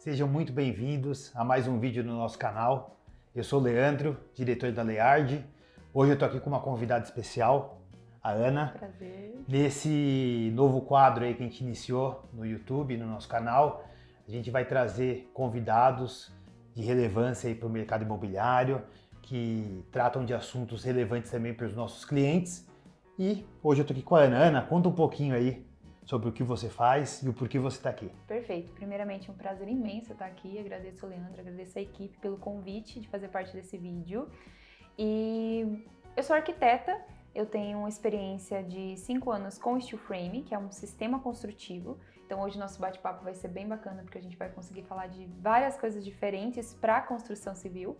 Sejam muito bem-vindos a mais um vídeo no nosso canal. Eu sou o Leandro, diretor da Leard. Hoje eu estou aqui com uma convidada especial, a Ana. Prazer. Nesse novo quadro aí que a gente iniciou no YouTube, no nosso canal, a gente vai trazer convidados de relevância aí para o mercado imobiliário, que tratam de assuntos relevantes também para os nossos clientes. E hoje eu estou aqui com a Ana. Ana, conta um pouquinho aí sobre o que você faz e o porquê você está aqui. Perfeito. Primeiramente, um prazer imenso estar aqui. Agradeço o Leandro, agradeço a equipe pelo convite de fazer parte desse vídeo. E eu sou arquiteta, eu tenho uma experiência de 5 anos com steel frame, que é um sistema construtivo. Então hoje nosso bate-papo vai ser bem bacana, porque a gente vai conseguir falar de várias coisas diferentes para a construção civil.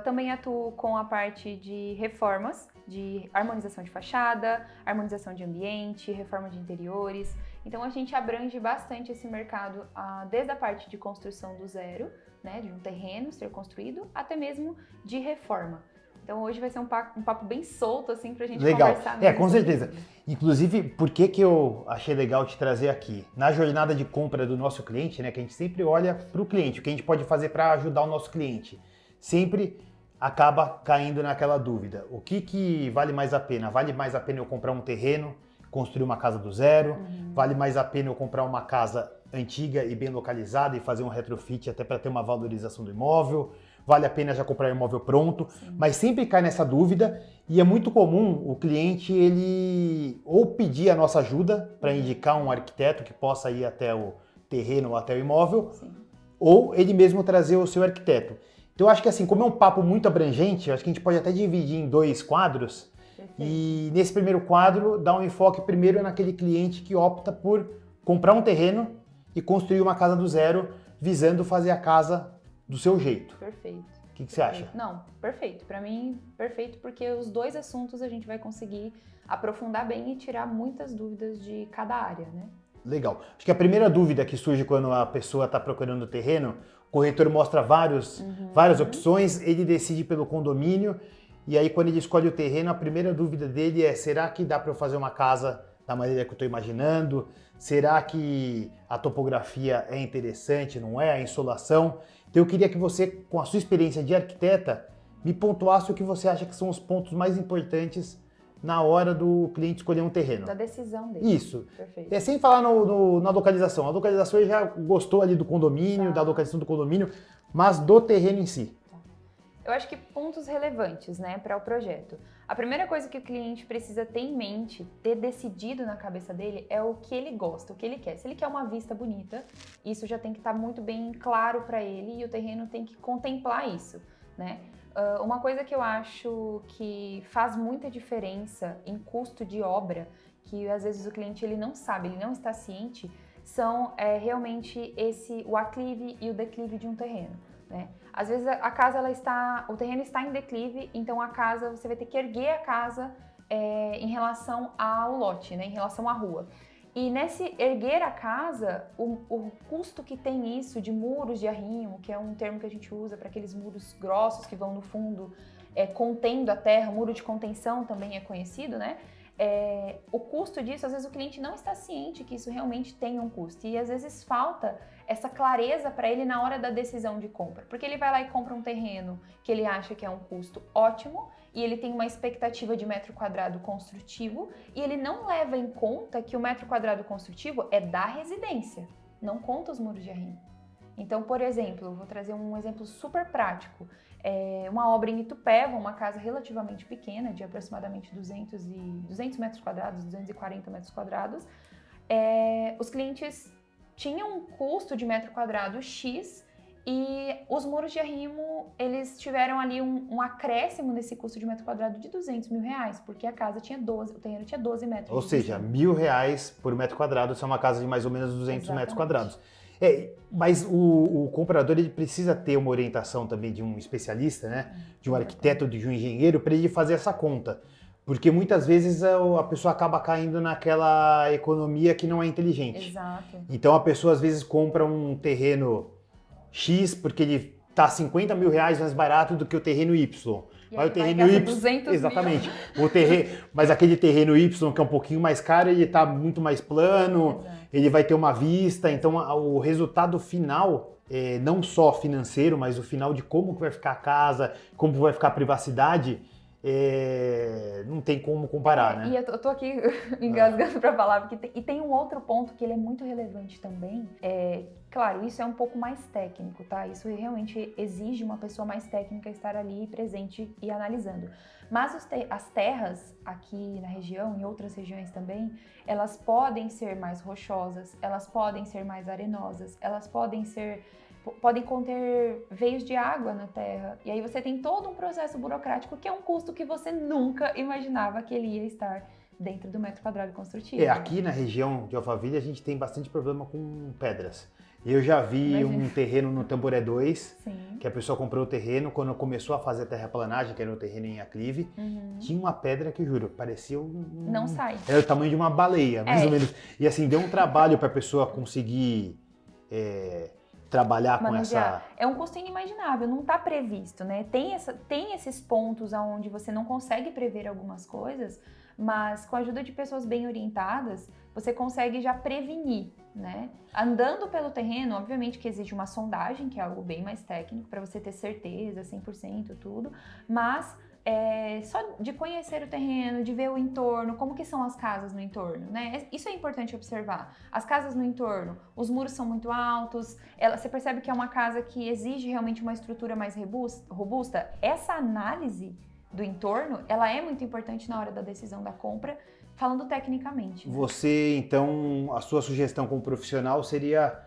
Também atuo com a parte de reformas, de harmonização de fachada, harmonização de ambiente, reforma de interiores. Então a gente abrange bastante esse mercado, desde a parte de construção do zero, né, de um terreno ser construído, até mesmo de reforma. Então hoje vai ser um papo bem solto, assim, pra gente conversar mesmo. Com certeza. Inclusive, por que eu achei legal te trazer aqui? Na jornada de compra do nosso cliente, né, que a gente sempre olha para o cliente, o que a gente pode fazer para ajudar o nosso cliente. Sempre acaba caindo naquela dúvida. O que vale mais a pena? Vale mais a pena eu comprar um terreno, construir uma casa do zero? Vale mais a pena eu comprar uma casa antiga e bem localizada e fazer um retrofit até para ter uma valorização do imóvel? Vale a pena já comprar um imóvel pronto? Sim. Mas sempre cai nessa dúvida e é muito comum o cliente ele ou pedir a nossa ajuda para indicar um arquiteto que possa ir até o terreno ou até o imóvel, Sim. ou ele mesmo trazer o seu arquiteto. Então eu acho que assim, como é um papo muito abrangente, eu acho que a gente pode até dividir em 2 quadros. Perfeito. E nesse primeiro quadro, dar um enfoque primeiro naquele cliente que opta por comprar um terreno e construir uma casa do zero, visando fazer a casa do seu jeito. Perfeito. O que você acha? Não, perfeito. Para mim, perfeito, porque os dois assuntos a gente vai conseguir aprofundar bem e tirar muitas dúvidas de cada área, né? Legal. Acho que a primeira dúvida que surge quando a pessoa está procurando o terreno, o corretor mostra várias opções, ele decide pelo condomínio, e aí quando ele escolhe o terreno, a primeira dúvida dele é: será que dá para eu fazer uma casa da maneira que eu estou imaginando? Será que a topografia é interessante, não é? A insolação? Então eu queria que você, com a sua experiência de arquiteta, me pontuasse o que você acha que são os pontos mais importantes na hora do cliente escolher um terreno. Da decisão dele. Isso. Perfeito. Sem falar na localização. A localização ele já gostou ali do condomínio, da localização do condomínio, mas do terreno em si. Eu acho que pontos relevantes, né, para o projeto. A primeira coisa que o cliente precisa ter em mente, ter decidido na cabeça dele, é o que ele gosta, o que ele quer. Se ele quer uma vista bonita, isso já tem que estar muito bem claro para ele e o terreno tem que contemplar isso, né? Uma coisa que eu acho que faz muita diferença em custo de obra, que às vezes o cliente ele não sabe, ele não está ciente, são realmente o aclive e o declive de um terreno, né? Às vezes o terreno está em declive, então a casa, você vai ter que erguer a casa em relação ao lote, né? Em relação à rua. E nesse erguer a casa, o custo que tem isso de muros de arrimo, que é um termo que a gente usa para aqueles muros grossos que vão no fundo contendo a terra, muro de contenção também é conhecido, né? O custo disso, às vezes o cliente não está ciente que isso realmente tem um custo e às vezes falta essa clareza para ele na hora da decisão de compra, porque ele vai lá e compra um terreno que ele acha que é um custo ótimo e ele tem uma expectativa de metro quadrado construtivo e ele não leva em conta que o metro quadrado construtivo é da residência, não conta os muros de arrimo. Então, por exemplo, eu vou trazer um exemplo super prático. Uma obra em Itupeva, uma casa relativamente pequena, de aproximadamente 200 metros quadrados, 240 metros quadrados. Os clientes tinham um custo de metro quadrado X e os muros de arrimo, eles tiveram ali um acréscimo nesse custo de metro quadrado de R$200 mil, porque a casa tinha o terreno tinha 12 metros. Ou seja, R$1.000 por metro quadrado, isso é uma casa de mais ou menos 200 metros Exatamente. quadrados. Mas o comprador ele precisa ter uma orientação também de um especialista, né? De um arquiteto, de um engenheiro, para ele fazer essa conta. Porque muitas vezes a pessoa acaba caindo naquela economia que não é inteligente. Exato. Então a pessoa às vezes compra um terreno X porque ele tá 50 mil reais mais barato do que o terreno Y. E Mas aí o terreno vai gastar Y, 200 mil. exatamente. Mas aquele terreno Y que é um pouquinho mais caro, ele tá muito mais plano, Exato. ele vai ter uma vista, então o resultado final, não só financeiro, mas o final de como que vai ficar a casa, como vai ficar a privacidade, não tem como comparar, né? E eu tô aqui engasgando pra falar, porque tem um outro ponto que ele é muito relevante também. Claro, isso é um pouco mais técnico, tá? Isso realmente exige uma pessoa mais técnica estar ali presente e analisando. Mas as terras aqui na região, em outras regiões também, elas podem ser mais rochosas, elas podem ser mais arenosas, elas podem conter veios de água na terra. E aí você tem todo um processo burocrático que é um custo que você nunca imaginava que ele ia estar dentro do metro quadrado construtivo. Aqui na região de Alphaville a gente tem bastante problema com pedras. Eu já vi um terreno no Tamboré 2, Sim. que a pessoa comprou o terreno, quando começou a fazer a terraplanagem, que era um terreno em aclive, tinha uma pedra que, juro, parecia Não sai. Era o tamanho de uma baleia, mais ou menos. E assim, deu um trabalho para a pessoa conseguir trabalhar manusear. com essa... É um custo inimaginável, não está previsto, né? Tem esses pontos onde você não consegue prever algumas coisas, mas com a ajuda de pessoas bem orientadas, você consegue já prevenir, né? Andando pelo terreno, obviamente que exige uma sondagem, que é algo bem mais técnico, para você ter certeza, 100% tudo, mas só de conhecer o terreno, de ver o entorno, como que são as casas no entorno, né? Isso é importante observar. As casas no entorno, os muros são muito altos, você percebe que é uma casa que exige realmente uma estrutura mais robusta. Essa análise do entorno, ela é muito importante na hora da decisão da compra, falando tecnicamente. Você, então, a sua sugestão como profissional seria: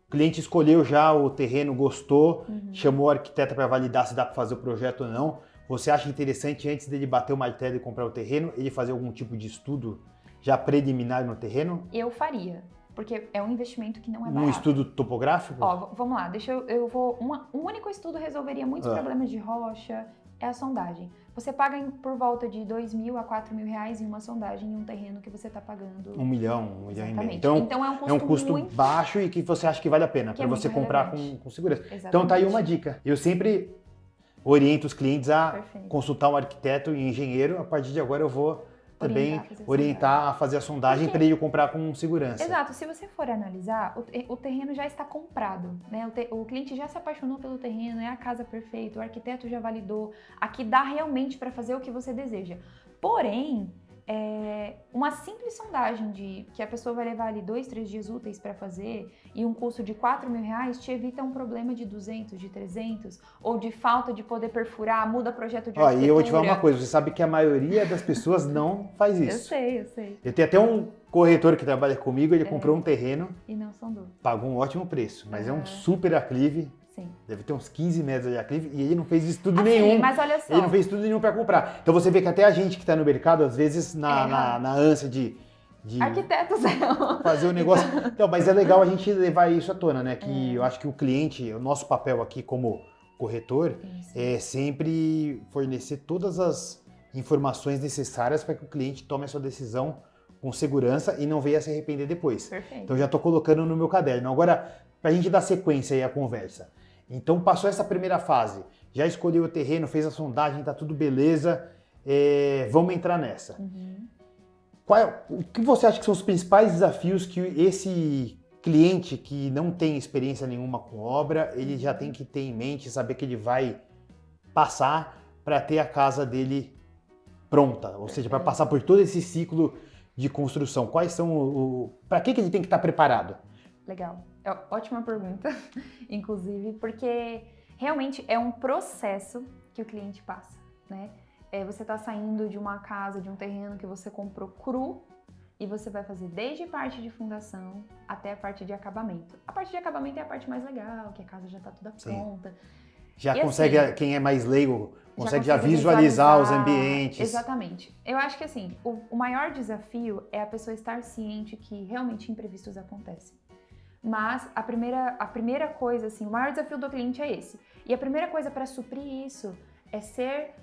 o cliente escolheu já o terreno, gostou, chamou o arquiteto para validar se dá para fazer o projeto ou não. Você acha interessante, antes dele bater o martelo e comprar o terreno, ele fazer algum tipo de estudo já preliminar no terreno? Eu faria, porque é um investimento que não é barato. Um estudo topográfico? Ó, vamos lá, um único estudo resolveria muitos problemas de rocha, é a sondagem. Você paga por volta de 2 mil a 4 mil reais em uma sondagem em um terreno que você está pagando... 1 milhão, 1 milhão e meio. Então é um custo muito baixo e que você acha que vale a pena, para você comprar com segurança. Exatamente. Então tá aí uma dica. Eu sempre oriento os clientes a consultar um arquiteto e engenheiro. A partir de agora eu vou também orientar a fazer a sondagem para ele comprar com segurança. Exato. Se você for analisar, o terreno já está comprado, né? O cliente já se apaixonou pelo terreno, é a casa perfeita, o arquiteto já validou. Aqui dá realmente para fazer o que você deseja. Porém, uma simples sondagem que a pessoa vai levar ali 2, 3 dias úteis para fazer e um custo de 4 mil reais te evita um problema de 200, de 300 ou de falta de poder perfurar, muda projeto de arquitetura. E eu vou te falar uma coisa, você sabe que a maioria das pessoas não faz isso. Eu sei. Eu tenho até um corretor que trabalha comigo, ele comprou um terreno e não sondou. Pagou um ótimo preço, mas é um super aclive. Sim. Deve ter uns 15 metros de aclive e ele não fez estudo nenhum. Mas olha só. Ele não fez estudo nenhum para comprar. Então você vê que até a gente que está no mercado, às vezes, na ânsia de arquitetos fazer o negócio. Então, mas é legal a gente levar isso à tona, né? Que eu acho que o cliente, o nosso papel aqui como corretor, é sempre fornecer todas as informações necessárias para que o cliente tome a sua decisão com segurança e não venha se arrepender depois. Perfeito. Então já estou colocando no meu caderno. Agora, para a gente dar sequência aí à conversa. Então passou essa primeira fase, já escolheu o terreno, fez a sondagem, tá tudo beleza, vamos entrar nessa. O que você acha que são os principais desafios que esse cliente que não tem experiência nenhuma com obra, ele já tem que ter em mente, saber que ele vai passar para ter a casa dele pronta, ou seja, para passar por todo esse ciclo de construção? Quais são para que ele tem que estar preparado? Legal. Ótima pergunta, inclusive, porque realmente é um processo que o cliente passa, né? Você está saindo de uma casa, de um terreno que você comprou cru e você vai fazer desde parte de fundação até a parte de acabamento. A parte de acabamento é a parte mais legal, que a casa já está toda pronta. Já e consegue, assim, quem é mais leigo, consegue já visualizar os ambientes. Exatamente. Eu acho que assim, o maior desafio é a pessoa estar ciente que realmente imprevistos acontecem. Mas a primeira coisa, assim, o maior desafio do cliente é esse. E a primeira coisa para suprir isso é ser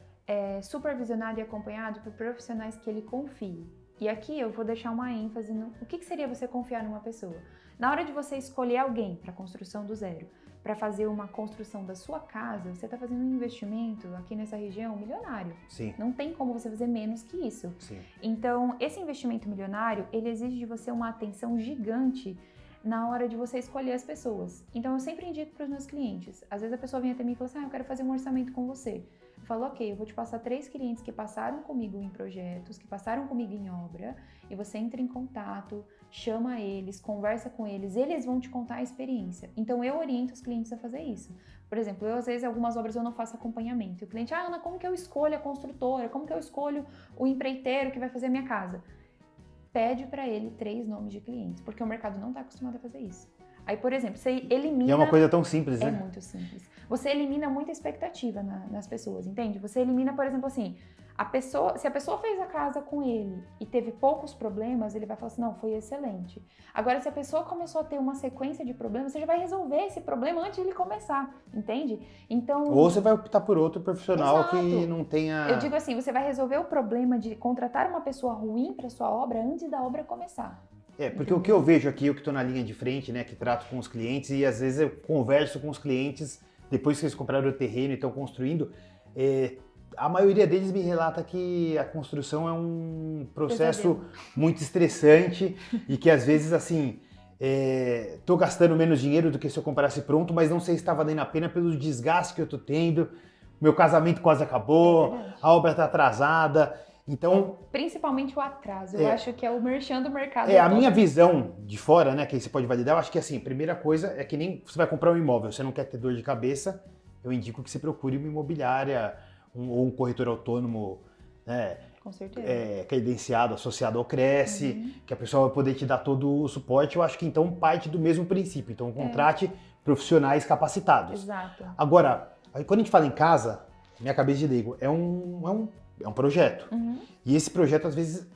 supervisionado e acompanhado por profissionais que ele confie. E aqui eu vou deixar uma ênfase no o que seria você confiar numa pessoa. Na hora de você escolher alguém para construção do zero, para fazer uma construção da sua casa, você está fazendo um investimento aqui nessa região milionário. Sim. Não tem como você fazer menos que isso. Sim. Então, esse investimento milionário, ele exige de você uma atenção gigante na hora de você escolher as pessoas. Então, eu sempre indico para os meus clientes. Às vezes a pessoa vem até mim e fala assim, eu quero fazer um orçamento com você. Eu falo, ok, eu vou te passar 3 clientes que passaram comigo em projetos, que passaram comigo em obra, e você entra em contato, chama eles, conversa com eles vão te contar a experiência. Então, eu oriento os clientes a fazer isso. Por exemplo, às vezes, algumas obras eu não faço acompanhamento. E o cliente, Ana, como que eu escolho a construtora? Como que eu escolho o empreiteiro que vai fazer a minha casa? Pede para ele 3 nomes de clientes, porque o mercado não está acostumado a fazer isso. Aí, por exemplo, você elimina... E é uma coisa tão simples, né? É muito simples. Você elimina muita expectativa nas pessoas, entende? Você elimina, por exemplo, assim, se a pessoa fez a casa com ele e teve poucos problemas, ele vai falar assim, não, foi excelente. Agora, se a pessoa começou a ter uma sequência de problemas, você já vai resolver esse problema antes de ele começar, entende? Então... Ou você vai optar por outro profissional Exato. Que não tenha... Eu digo assim, você vai resolver o problema de contratar uma pessoa ruim para sua obra antes da obra começar. Porque o que eu vejo aqui, eu que estou na linha de frente, né, que trato com os clientes e às vezes eu converso com os clientes depois que eles compraram o terreno e estão construindo, a maioria deles me relata que a construção é um processo muito estressante e que às vezes, assim, tô gastando menos dinheiro do que se eu comprasse pronto, mas não sei se está valendo a pena pelo desgaste que eu tô tendo, meu casamento quase acabou, a obra está atrasada. Então, principalmente o atraso, eu acho que é o merchan do mercado. A minha visão de fora, né, que aí você pode validar, eu acho que assim, a primeira coisa é que nem você vai comprar um imóvel, você não quer ter dor de cabeça, eu indico que você procure uma imobiliária ou um corretor autônomo, né, com certeza. Credenciado, associado ao Cresce, que a pessoa vai poder te dar todo o suporte. Eu acho que então parte do mesmo princípio, então contrate profissionais capacitados. Exato. Agora, aí, quando a gente fala em casa, minha cabeça de leigo, é um projeto. E esse projeto, às vezes,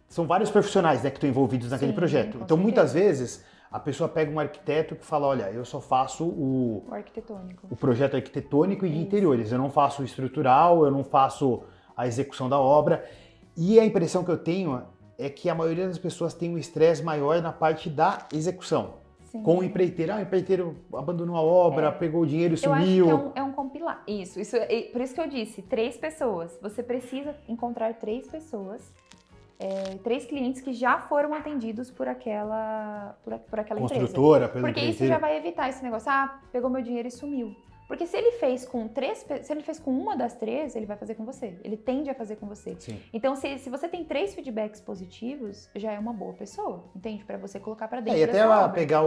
são vários profissionais, né, que estão envolvidos naquele projeto. Então, muitas vezes, a pessoa pega um arquiteto que fala, olha, eu só faço o arquitetônico. O projeto arquitetônico e de interiores. Eu não faço o estrutural, eu não faço a execução da obra. E a impressão que eu tenho é que a maioria das pessoas tem um estresse maior na parte da execução. Sim. Com o empreiteiro. O empreiteiro abandonou a obra, pegou o dinheiro e sumiu. Eu acho que é um compilar. Isso, por isso que eu disse, 3 pessoas. Você precisa encontrar 3 pessoas, 3 clientes que já foram atendidos por aquela construtora, empresa. Porque isso já vai evitar esse negócio, pegou meu dinheiro e sumiu. Porque se ele fez com uma das 3, ele vai fazer com você. Ele tende a fazer com você. Sim. Então, se você tem 3 feedbacks positivos, já é uma boa pessoa, entende? Para você colocar para dentro E até da sua ela obra. pegar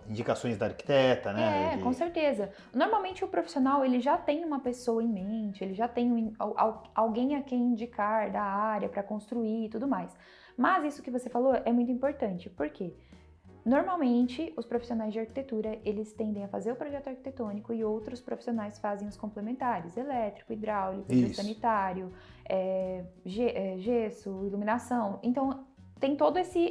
indicações da arquiteta, né? Com certeza. Normalmente o profissional, ele já tem uma pessoa em mente, ele já tem alguém a quem indicar da área para construir e tudo mais. Mas isso que você falou é muito importante. Por quê? Normalmente, os profissionais de arquitetura, eles tendem a fazer o projeto arquitetônico e outros profissionais fazem os complementares, elétrico, hidráulico, sanitário, gesso, iluminação. Então, tem todo esse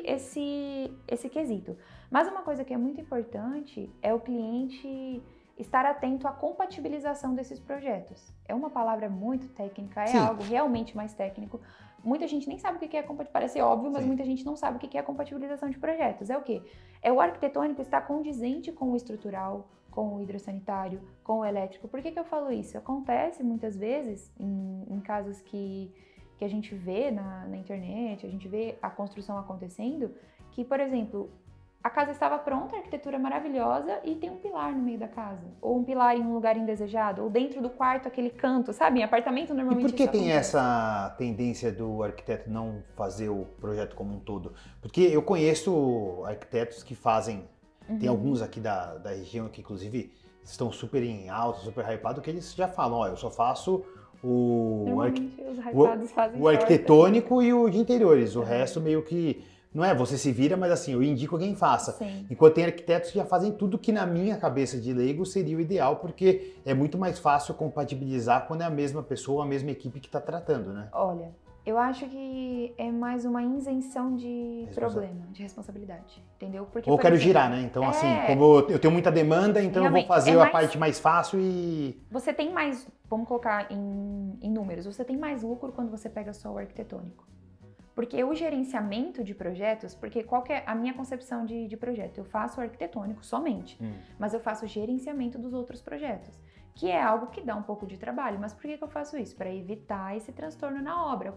quesito. Mas uma coisa que é muito importante é o cliente estar atento à compatibilização desses projetos. É uma palavra muito técnica, algo realmente mais técnico. Muita gente nem sabe o que é compatibilização, parece óbvio, mas muita gente não sabe o que é compatibilização de projetos. É o quê? É o arquitetônico estar condizente com o estrutural, com o hidrossanitário, com o elétrico. Por que eu falo isso? Acontece muitas vezes em casos que a gente vê na internet, a gente vê a construção acontecendo, que, por exemplo, a casa estava pronta, a arquitetura maravilhosa, e tem um pilar no meio da casa. Ou um pilar em um lugar indesejado, ou dentro do quarto, aquele canto, sabe? Em apartamento, normalmente E por que isso tem acontece. essa tendência do arquiteto não fazer o projeto como um todo? Porque eu conheço arquitetos que fazem, tem alguns aqui da região que, inclusive, estão super em alta, super hypado, que eles já falam, eu só faço o arquitetônico e o de interiores. O resto meio que... Não é você se vira, mas assim, eu indico quem faça. Sim. Enquanto tem arquitetos que já fazem tudo que na minha cabeça de leigo seria o ideal, porque é muito mais fácil compatibilizar quando é a mesma pessoa, a mesma equipe que está tratando, né? Olha, eu acho que é mais uma isenção de problema, de responsabilidade, entendeu? Porque, ou quero girar, né? Então, assim, como eu tenho muita demanda, então eu vou fazer a parte mais fácil e... Você tem mais, vamos colocar em números, você tem mais lucro quando você pega só o arquitetônico. Porque o gerenciamento de projetos, porque qual que é a minha concepção de projeto? Eu faço arquitetônico somente, mas eu faço gerenciamento dos outros projetos, que é algo que dá um pouco de trabalho. Mas por que eu faço isso? Para evitar esse transtorno na obra.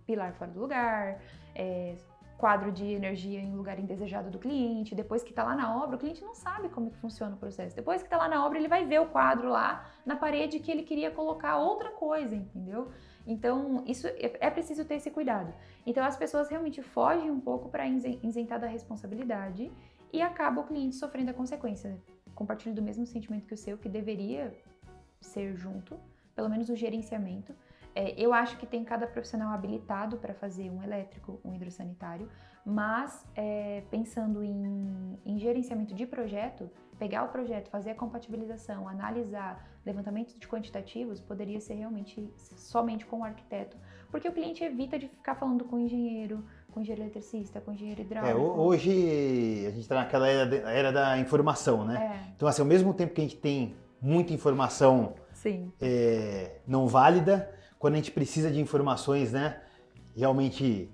Pilar fora do lugar, quadro de energia em lugar indesejado do cliente. Depois que está lá na obra, o cliente não sabe como que funciona o processo. Depois que está lá na obra, ele vai ver o quadro lá na parede que ele queria colocar outra coisa, entendeu? Então, isso é preciso ter esse cuidado. Então, as pessoas realmente fogem um pouco para isentar da responsabilidade e acaba o cliente sofrendo a consequência. Compartilho do mesmo sentimento que o seu, que deveria ser junto, pelo menos o gerenciamento. Eu acho que tem cada profissional habilitado para fazer um elétrico, um hidrossanitário, mas pensando em gerenciamento de projeto, pegar o projeto, fazer a compatibilização, analisar, levantamento de quantitativos, poderia ser realmente somente com o arquiteto, porque o cliente evita de ficar falando com o engenheiro eletricista, com o engenheiro hidráulico. Hoje a gente está naquela era da informação, né? Então, assim, ao mesmo tempo que a gente tem muita informação Sim. Não válida, quando a gente precisa de informações, né, realmente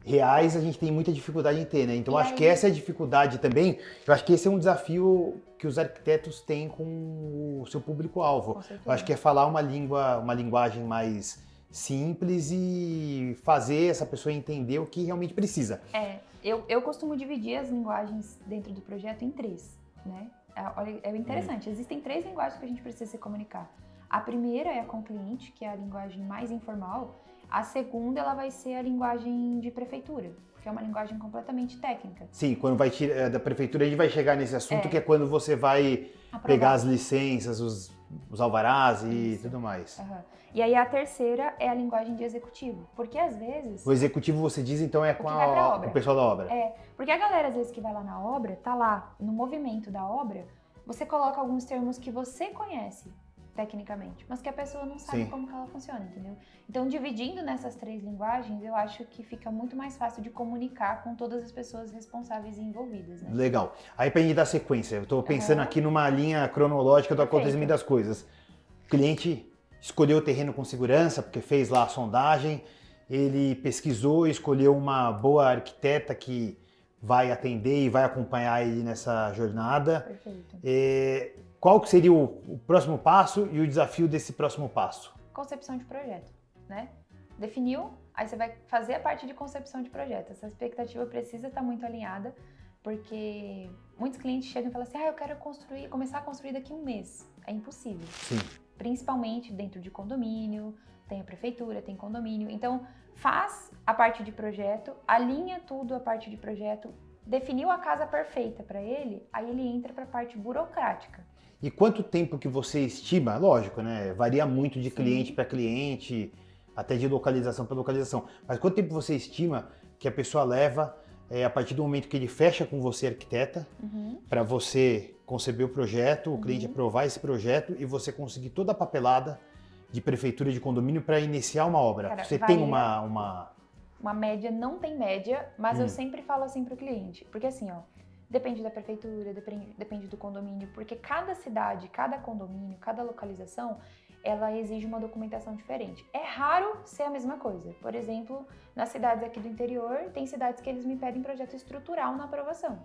reais, a gente tem muita dificuldade em ter, né? Então, acho que essa é a dificuldade também. Eu acho que esse é um desafio que os arquitetos têm com o seu público-alvo. Eu acho que é falar uma linguagem mais simples e fazer essa pessoa entender o que realmente precisa. Eu costumo dividir as linguagens dentro do projeto em 3, né? Olha, é interessante, existem 3 linguagens que a gente precisa se comunicar. A primeira é com o cliente, que é a linguagem mais informal. A segunda, ela vai ser a linguagem de prefeitura, que é uma linguagem completamente técnica. Sim, quando vai tirar da prefeitura, a gente vai chegar nesse assunto, que é quando você vai pegar as licenças, os alvarás e tudo mais. E aí a terceira é a linguagem de executivo, porque às vezes... O executivo, você diz, então, é com o pessoal da obra. Porque a galera, às vezes, que vai lá na obra, tá lá no movimento da obra, você coloca alguns termos que você conhece tecnicamente, mas que a pessoa não sabe como que ela funciona, entendeu? Então, dividindo nessas 3 linguagens, eu acho que fica muito mais fácil de comunicar com todas as pessoas responsáveis e envolvidas, né? Legal. Aí, pra gente dar sequência, eu tô pensando aqui numa linha cronológica do acontecimento das coisas. O cliente escolheu o terreno com segurança, porque fez lá a sondagem, ele pesquisou, escolheu uma boa arquiteta que vai atender e vai acompanhar ele nessa jornada. Perfeito. Qual que seria o próximo passo e o desafio desse próximo passo? Concepção de projeto, né? Definiu, aí você vai fazer a parte de concepção de projeto. Essa expectativa precisa estar muito alinhada, porque muitos clientes chegam e falam assim, eu quero começar a construir daqui a um mês. É impossível. Sim. Principalmente dentro de condomínio, tem a prefeitura, tem condomínio. Então, faz a parte de projeto, alinha tudo a parte de projeto, definiu a casa perfeita para ele, aí ele entra para a parte burocrática. E quanto tempo que você estima? Lógico, né? Varia muito de cliente para cliente, até de localização para localização. Mas quanto tempo você estima que a pessoa leva a partir do momento que ele fecha com você, arquiteta, para você conceber o projeto, o cliente aprovar esse projeto e você conseguir toda a papelada de prefeitura e de condomínio para iniciar uma obra? Cara, você tem uma média? Não tem média, mas eu sempre falo assim para o cliente. Porque assim, depende da prefeitura, depende do condomínio, porque cada cidade, cada condomínio, cada localização, ela exige uma documentação diferente. É raro ser a mesma coisa. Por exemplo, nas cidades aqui do interior, tem cidades que eles me pedem projeto estrutural na aprovação.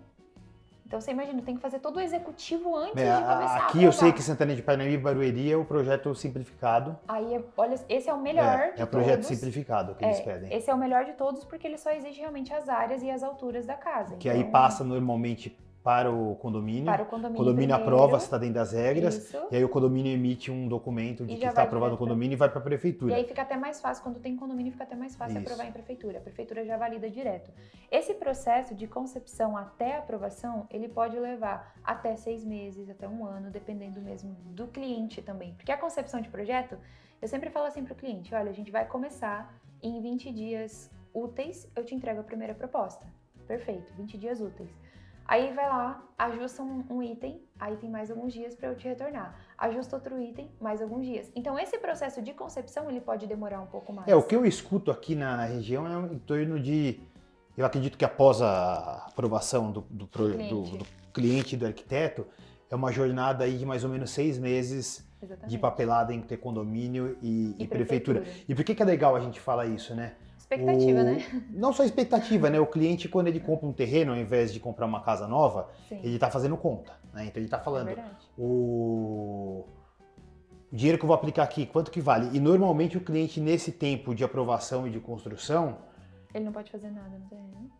Então você imagina, tem que fazer todo o executivo antes de começar aqui eu sei que Santana de Parnaíba e Barueri é o projeto simplificado. Aí, olha, esse é o melhor de todos. É o projeto simplificado que eles pedem. Esse é o melhor de todos porque ele só exige realmente as áreas e as alturas da casa. Que aí passa normalmente para o condomínio. Para o condomínio. O condomínio primeiro, aprova se está dentro das regras. Isso. E aí o condomínio emite um documento de que está aprovado no condomínio e vai para a prefeitura. E aí fica até mais fácil, quando tem condomínio, fica até mais fácil aprovar em prefeitura. A prefeitura já valida direto. Esse processo de concepção até aprovação, ele pode levar até 6 meses, até 1 ano, dependendo mesmo do cliente também. Porque a concepção de projeto, eu sempre falo assim para o cliente, olha, a gente vai começar em 20 dias úteis, eu te entrego a primeira proposta. Perfeito, 20 dias úteis. Aí vai lá, ajusta um item, aí tem mais alguns dias para eu te retornar. Ajusta outro item, mais alguns dias. Então esse processo de concepção, ele pode demorar um pouco mais. O que eu escuto aqui na região é em torno de... Eu acredito que após a aprovação do cliente e do arquiteto, é uma jornada aí de mais ou menos 6 meses de papelada entre condomínio e prefeitura. E por que é legal a gente falar isso, né? Expectativa, né? Não só expectativa, né? O cliente, quando ele compra um terreno, ao invés de comprar uma casa nova, Sim. ele está fazendo conta, né? Então ele está É falando, verdade. o dinheiro que eu vou aplicar aqui, quanto que vale? E normalmente o cliente, nesse tempo de aprovação e de construção, Ele não pode fazer nada no terreno.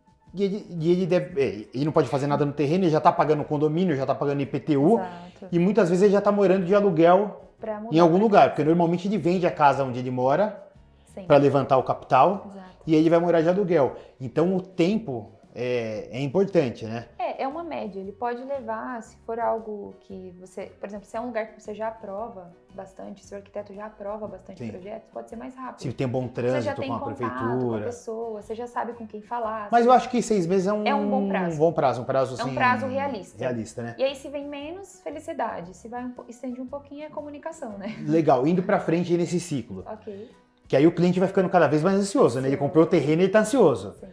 ele não pode fazer nada no terreno, ele já está pagando condomínio, já está pagando IPTU, Exato. e muitas vezes ele já está morando de aluguel Pra mudar em algum pra lugar, casa. porque normalmente ele vende a casa onde ele mora Sempre. para levantar o capital, Exato. e aí ele vai morar de aluguel. Então o tempo é importante, né? É uma média. Ele pode levar, se for algo que você... Por exemplo, se é um lugar que você já aprova bastante, se o arquiteto já aprova bastante Sim. projetos, pode ser mais rápido. Se tem um bom Você já trânsito tem com a contato com a prefeitura. pessoa, você já sabe com quem falar. Mas eu acho que 6 meses é um bom prazo. bom prazo, um prazo É um assim, prazo realista. realista, né? E aí, se vem menos, felicidade. Se vai estende um pouquinho, é comunicação, né? Legal, indo pra frente nesse ciclo. Ok. Que aí o cliente vai ficando cada vez mais ansioso, né? Ele comprou o terreno e ele tá ansioso. Sim.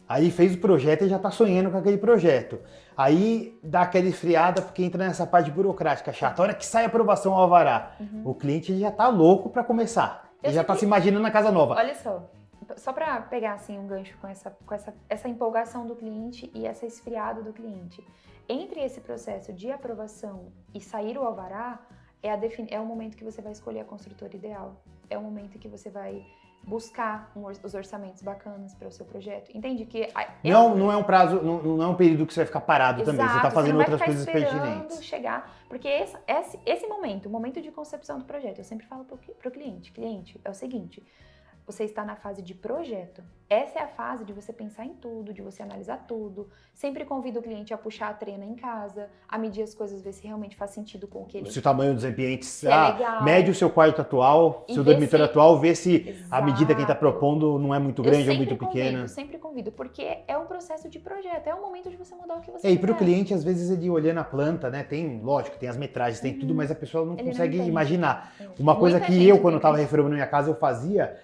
Aí fez o projeto e já tá sonhando com aquele projeto. Aí dá aquela esfriada porque entra nessa parte burocrática chata. A hora que sai a aprovação ao alvará, o cliente já tá louco para começar. Ele já tá se imaginando na casa nova. Olha só para pegar assim um gancho com essa empolgação do cliente e essa esfriada do cliente. Entre esse processo de aprovação e sair o alvará, é o momento que você vai escolher a construtora ideal. É o momento que você vai buscar os orçamentos bacanas para o seu projeto. Entende que... Não é um prazo, não é um período que você vai ficar parado também. Você tá fazendo outras coisas pertinentes. Chegar, porque esse momento, o momento de concepção do projeto, eu sempre falo pro cliente, é o seguinte, você está na fase de projeto. Essa é a fase de você pensar em tudo, de você analisar tudo. Sempre convido o cliente a puxar a trena em casa, a medir as coisas, ver se realmente faz sentido com o que ele... Se o tamanho dos ambientes, Se é legal. mede o seu quarto atual, E seu vê dormitório se- atual, vê se a Exato. medida que ele tá propondo não é muito grande ou muito pequena. Eu sempre convido, porque é um processo de projeto, é o momento de você mudar o que você E pro quiser. cliente, às vezes, ele olhando a planta, né? Lógico, tem as metragens, tem tudo, mas a pessoa não Ele não consegue entende. imaginar. É. Uma coisa Muita que gente eu, quando eu tem tava isso. reformando minha casa, eu fazia,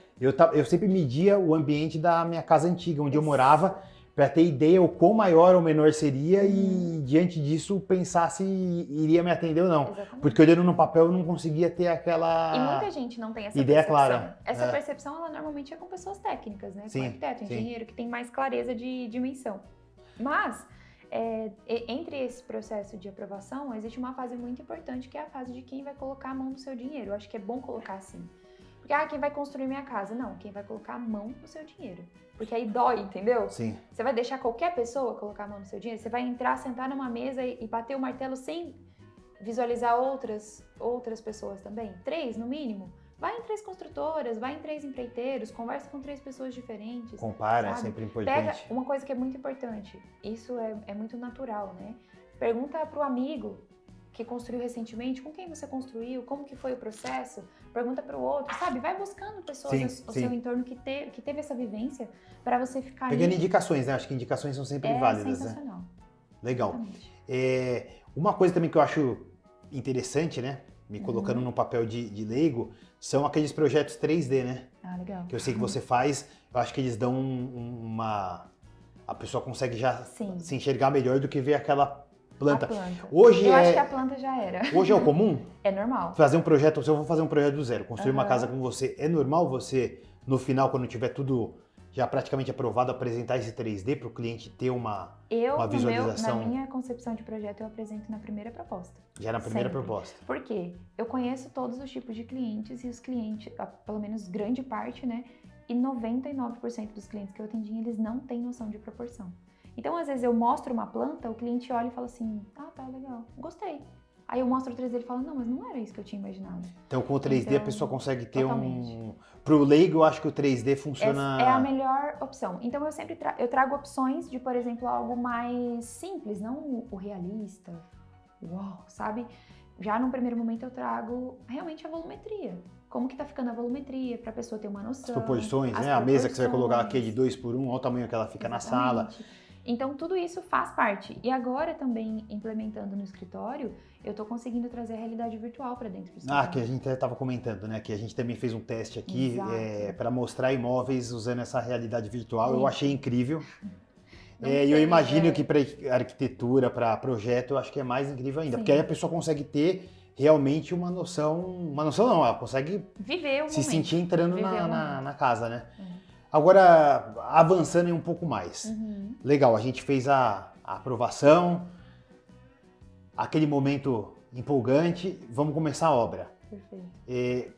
eu sempre media o ambiente da minha casa antiga, onde eu Isso. morava, para ter ideia o quão maior ou menor seria Uhum. e, diante disso, pensar se iria me atender ou não. Exatamente. Porque olhando no papel, eu não conseguia ter aquela... E muita gente não tem essa ideia percepção. clara. Essa É. percepção, ela normalmente é com pessoas técnicas, né? Sim, Com arquiteto, sim. engenheiro, que tem mais clareza de dimensão. Mas, entre esse processo de aprovação, existe uma fase muito importante, que é a fase de quem vai colocar a mão no seu dinheiro. Eu acho que é bom colocar assim. Porque, quem vai construir minha casa? Não, quem vai colocar a mão no seu dinheiro. Porque aí dói, entendeu? Sim. Você vai deixar qualquer pessoa colocar a mão no seu dinheiro? Você vai entrar, sentar numa mesa e bater o martelo sem visualizar outras pessoas também? 3, no mínimo? Vai em 3 construtoras, vai em 3 empreiteiros, conversa com 3 pessoas diferentes. Compara, é sabe? sempre Pega importante. uma coisa que é muito importante. Isso é muito natural, né? Pergunta pro amigo que construiu recentemente, com quem você construiu, como que foi o processo, pergunta pro outro, sabe? Vai buscando pessoas Sim, ao sim. seu entorno que teve essa vivência para você ficar Pegando ali. indicações, né? Acho que indicações são sempre É válidas, né? sensacional. Legal. Exatamente. Uma coisa também que eu acho interessante, né? Me Uhum. colocando no papel de leigo, são aqueles projetos 3D, né? Ah, legal. Que eu sei que você faz, eu acho que eles dão a pessoa consegue já Sim. se enxergar melhor do que ver aquela planta. A planta. Hoje Eu acho que a planta já era. Hoje é o comum É normal. fazer um projeto, se eu vou fazer um projeto do zero, construir uma Aham. casa com você, é normal você, no final, quando tiver tudo já praticamente aprovado, apresentar esse 3D para o cliente ter uma Na visualização minha concepção de projeto, eu apresento na primeira proposta. já na primeira Sempre. proposta. Por quê? Eu conheço todos os tipos de clientes e os clientes, pelo menos grande parte, né? E 99% dos clientes que eu atendi, eles não têm noção de proporção. Então, às vezes, eu mostro uma planta, o cliente olha e fala assim, tá legal, gostei. Aí eu mostro o 3D e ele fala, não, mas não era isso que eu tinha imaginado. Então, com o 3D, a Então, pessoa consegue ter totalmente. Pro leigo, eu acho que o 3D funciona... É a melhor opção. Então, eu sempre eu trago opções de, por exemplo, algo mais simples, não o realista, uau, sabe? Já num primeiro momento, eu trago realmente a volumetria. Como que tá ficando a volumetria, pra pessoa ter uma noção. As proporções, as né? A mesa que você vai colocar aqui é de proporções. 2 por 1, olha o tamanho que ela fica na sala. Exatamente. Então, tudo isso faz parte. E agora, também, implementando no escritório, eu tô conseguindo trazer a realidade virtual para dentro do escritório. Que a gente até estava comentando, né? Que a gente também fez um teste aqui Exato. para mostrar imóveis usando essa realidade virtual. Eu Sim. achei incrível. Não E eu tem, imagino que para arquitetura, para projeto, eu acho que é mais incrível ainda. Sim. Porque aí a pessoa consegue ter realmente uma noção não, ela consegue Viver o se momento. sentir entrando Viver o momento. na casa, né? Agora, avançando aí um pouco mais. Uhum. Legal, a gente fez a aprovação, aquele momento empolgante, vamos começar a obra. Perfeito.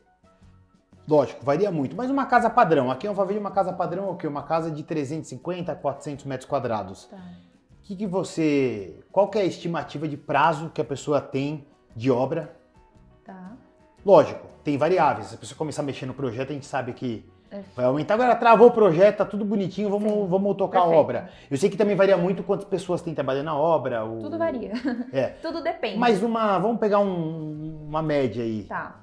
Lógico, varia muito, mas uma casa padrão. Aqui eu falei de uma casa padrão, é o quê? Uma casa de 350 a 400 metros quadrados. Tá. Qual que é a estimativa de prazo que a pessoa tem de obra? Tá. Lógico, tem variáveis. Se a pessoa começar a mexer no projeto, a gente sabe que É. vai aumentar. Agora travou o projeto, tá tudo bonitinho, vamos tocar Perfeito. a obra. Eu sei que também varia muito quantas pessoas tem trabalhando na obra. Tudo varia. É. Tudo depende. Mas vamos pegar uma média aí. Tá.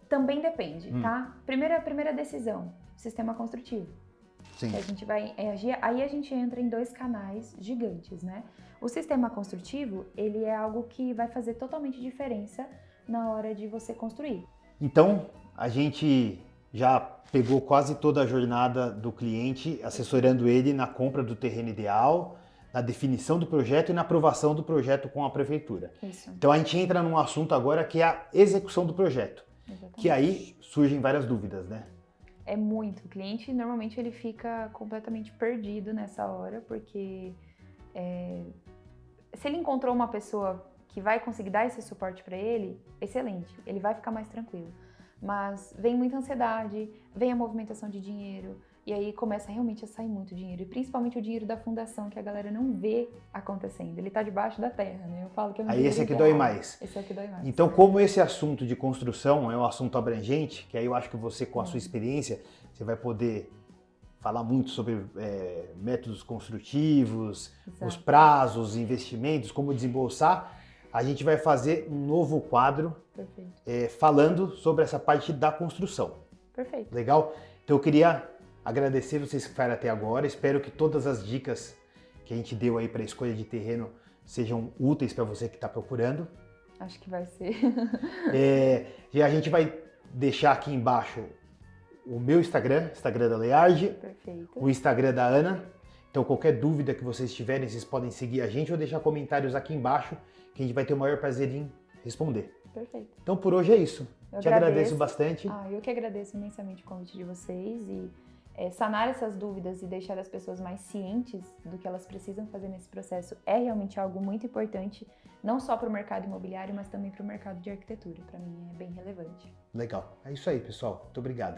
Também depende, tá? Primeira decisão, sistema construtivo. Sim. Que a gente vai agir, aí a gente entra em 2 canais gigantes, né? O sistema construtivo, ele é algo que vai fazer totalmente diferença na hora de você construir. Então, a gente já pegou quase toda a jornada do cliente, assessorando ele na compra do terreno ideal, na definição do projeto e na aprovação do projeto com a prefeitura. Isso. Então, a gente entra num assunto agora que é a execução do projeto. Exatamente. Que aí surgem várias dúvidas, né? É muito. O cliente, normalmente, ele fica completamente perdido nessa hora, porque se ele encontrou uma pessoa que vai conseguir dar esse suporte para ele, excelente, ele vai ficar mais tranquilo. Mas vem muita ansiedade, vem a movimentação de dinheiro, e aí começa realmente a sair muito dinheiro, e principalmente o dinheiro da fundação, que a galera não vê acontecendo. Ele tá debaixo da terra, né? Eu falo que é um Aí dinheiro esse aqui ideal. dói mais. Esse é o que dói mais. Então, como esse assunto de construção é um assunto abrangente, que aí eu acho que você, com a sua experiência, você vai poder falar muito sobre métodos construtivos, Exato. os prazos, investimentos, como desembolsar, a gente vai fazer um novo quadro Perfeito. falando sobre essa parte da construção. Perfeito. Legal? Então eu queria agradecer vocês que ficaram até agora, espero que todas as dicas que a gente deu aí para a escolha de terreno sejam úteis para você que está procurando. Acho que vai ser. E a gente vai deixar aqui embaixo o meu Instagram da Learge, Perfeito. o Instagram da Ana. Então qualquer dúvida que vocês tiverem, vocês podem seguir a gente ou deixar comentários aqui embaixo, que a gente vai ter o maior prazer em responder. Perfeito. Então por hoje é isso. Eu Te agradeço bastante. Eu que agradeço imensamente o convite de vocês e sanar essas dúvidas e deixar as pessoas mais cientes do que elas precisam fazer nesse processo é realmente algo muito importante, não só para o mercado imobiliário, mas também para o mercado de arquitetura. Para mim é bem relevante. Legal. É isso aí, pessoal. Muito obrigado.